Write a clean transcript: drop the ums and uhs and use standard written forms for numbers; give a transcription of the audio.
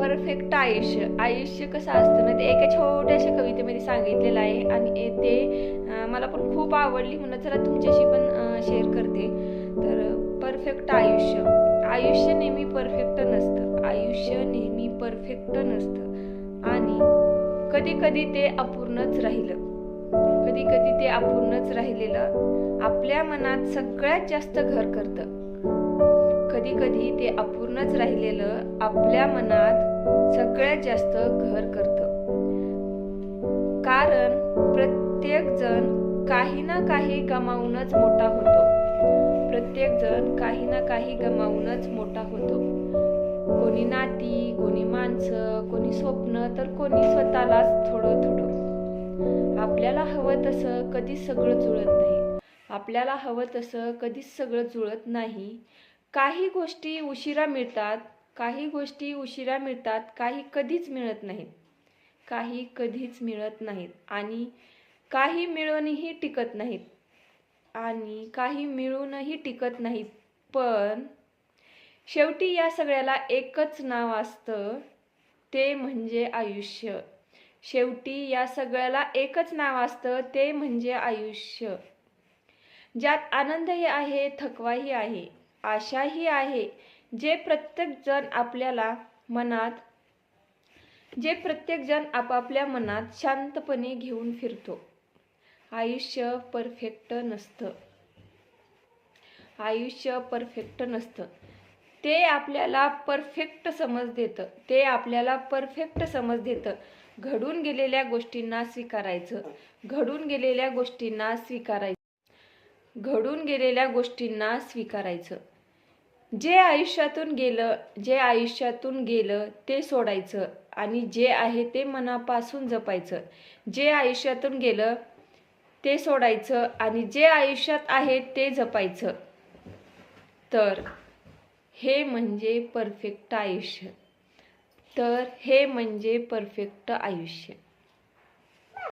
Perfect आयुष्य. आयुष्य कसं असतं ना, ते एका छोट्याशा कवितेमध्ये सांगितलेलं आहे आणि ते मला पण खूप आवडली, म्हणून चला तुमच्याशी पण शेअर करते. तर परफेक्ट आयुष्य. आयुष्य नेहमी परफेक्ट नसतं. आयुष्य नेहमी परफेक्ट नसतं आणि कधी कधी ते अपूर्णच राहिलं. कधी कधी ते अपूर्णच राहिलेलं आपल्या मनात सगळ्यात जास्त घर करतं. कधी कधी ते अपूर्णच राहिलेलं आपल्या मनात सगळ्यात जास्त घर करतं. कारण प्रत्येक जण काही ना काही गमावूनच मोठा होतो. प्रत्येक जण काही ना काही गमावूनच मोठा होतो. कोणी नाती, कोणी माणसं, कोणी स्वप्न, तर कोणी स्वतःलाच थोडं थोडं. आपल्याला हवं तसं कधीच सगळं जुळत नाही. आपल्याला हवं तसं कधीच सगळं जुळत नाही. काही गोष्टी उशिरा मिळतात, काही गोष्टी उशिरा मिळतात, काही कधीच मिळत नाहीत. काही कधीच मिळत नाहीत आणि काही मिळूनही टिकत नाहीत. आणि काही मिळूनही टिकत नाहीत. पण शेवटी या सगळ्याला एकच नाव असतं, ते म्हणजे आयुष्य. शेवटी या सगळ्याला एकच नाव असतं, ते म्हणजे आयुष्य. ज्यात आनंदही आहे, थकवाही आहे, आशाही आहे. जे प्रत्येक जण आपापल्या मनात शांतपणे घेऊन फिरतो. आयुष्य परफेक्ट नसतं. आयुष्य परफेक्ट नसतं. ते आपल्याला परफेक्ट समज देतं. ते आपल्याला परफेक्ट समज देतं. घडून गेलेल्या गोष्टींना स्वीकारायचं. घडून गेलेल्या गोष्टींना स्वीकारायचं. घडून गेलेल्या गोष्टींना स्वीकारायचं. जे आयुष्यातून गेलं ते सोडायचं आणि जे आहे ते मनापासून जपायचं. जे आयुष्यातून गेलं ते सोडायचं आणि जे आयुष्यात आहे ते जपायचं. तर हे म्हणजे परफेक्ट आयुष्य. तर हे म्हणजे परफेक्ट आयुष्य.